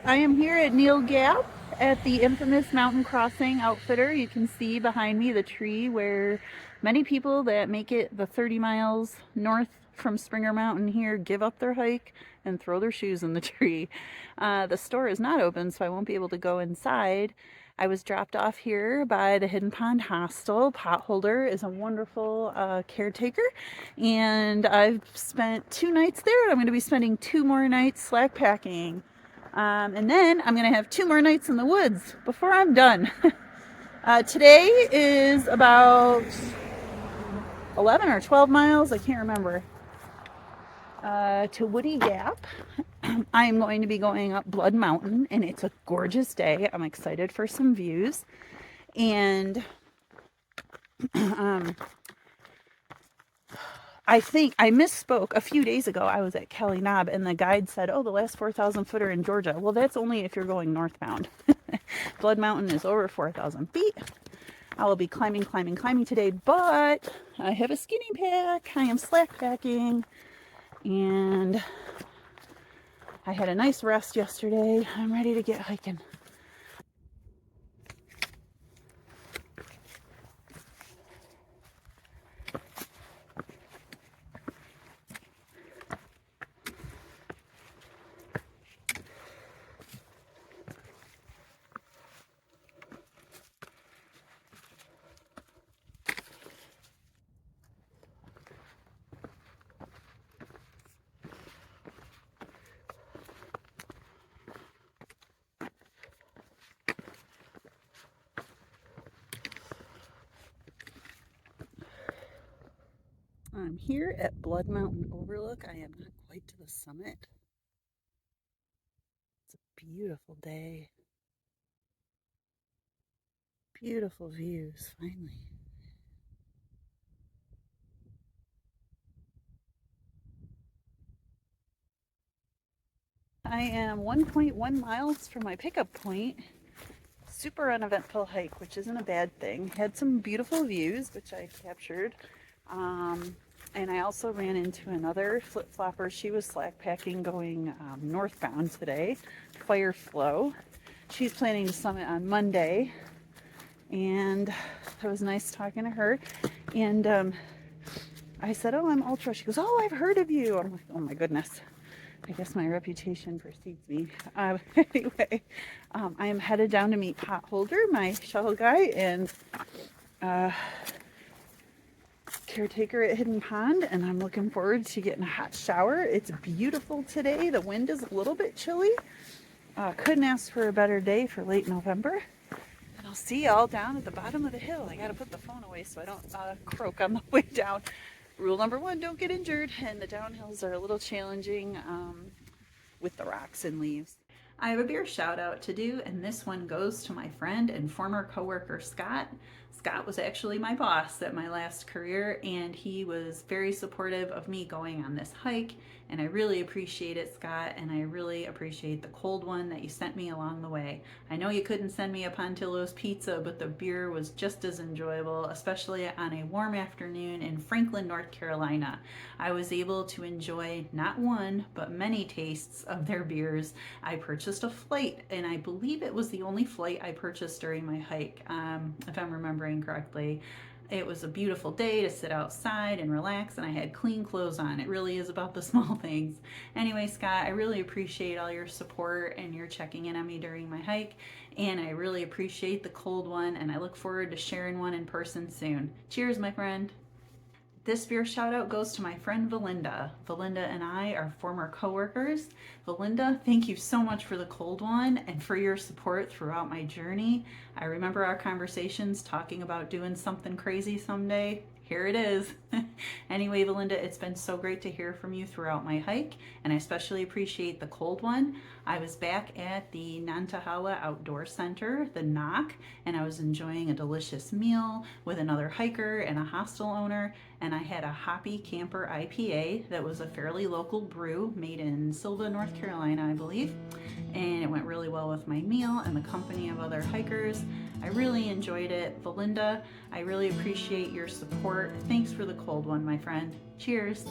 I am here at Neel Gap at the infamous mountain crossing outfitter. You can see behind me the tree where many people that make it the 30 miles north from Springer Mountain here give up their hike and throw their shoes in the tree. The store is not open, so I won't be able to go inside. I was dropped off here by the Hidden Pond Hostel. Potholder is a wonderful caretaker, and I've spent 2 nights there. I'm going to be spending 2 more nights slack packing. And then I'm going to have 2 more nights in the woods before I'm done. Today is about 11 or 12 miles, I can't remember, to Woody Gap. I'm going to be going up Blood Mountain, and it's a gorgeous day. I'm excited for some views. And I think I misspoke. A few days ago, I was at Kelly Knob, and the guide said, oh, the last 4,000 footer in Georgia. Well, that's only if you're going northbound. Blood Mountain is over 4,000 feet. I will be climbing today, but I have a skinny pack. I am slack packing, and I had a nice rest yesterday. I'm ready to get hiking. I'm here at Blood Mountain Overlook. I am not quite to the summit. It's a beautiful day. Beautiful views, finally. I am 1.1 miles from my pickup point. Super uneventful hike, which isn't a bad thing. Had some beautiful views, which I captured. And I also ran into another flip-flopper. She was slack packing going northbound today, Fireflow. She's planning to summit on Monday, and it was nice talking to her. And I said, oh, I'm ultra. She goes, oh, I've heard of you. I'm like, oh my goodness. I guess my reputation precedes me. Anyway, I am headed down to meet Potholder, my shuttle guy, and caretaker at Hidden Pond, and I'm looking forward to getting a hot shower. It's beautiful today. The wind is a little bit chilly. Couldn't ask for a better day for late November. And I'll see y'all down at the bottom of the hill. I gotta put the phone away so I don't croak on the way down. Rule number 1, don't get injured, and the downhills are a little challenging with the rocks and leaves. I have a beer shout out to do, and this one goes to my friend and former coworker Scott. Scott was actually my boss at my last career, and he was very supportive of me going on this hike, and I really appreciate it, Scott, and I really appreciate the cold one that you sent me along the way. I know you couldn't send me a Pontillo's pizza, but the beer was just as enjoyable, especially on a warm afternoon in Franklin, North Carolina. I was able to enjoy not one, but many tastes of their beers. I purchased a flight, and I believe it was the only flight I purchased during my hike, if I'm remembering correctly. It was a beautiful day to sit outside and relax, and I had clean clothes on. It really is about the small things. Anyway, Scott, I really appreciate all your support and your checking in on me during my hike, and I really appreciate the cold one, and I look forward to sharing one in person soon. Cheers, my friend. This beer shout out goes to my friend Valinda. Valinda and I are former coworkers. Valinda, thank you so much for the cold one and for your support throughout my journey. I remember our conversations talking about doing something crazy someday. Here it is. Anyway, Valinda, it's been so great to hear from you throughout my hike, and I especially appreciate the cold one. I was back at the Nantahala Outdoor Center, the Knock, and I was enjoying a delicious meal with another hiker and a hostel owner, and I had a Hoppy Camper IPA that was a fairly local brew made in Sylva, North Carolina, I believe, and it went really well with my meal and the company of other hikers. I really enjoyed it. Valinda, I really appreciate your support. Thanks for the cold one, my friend. Cheers.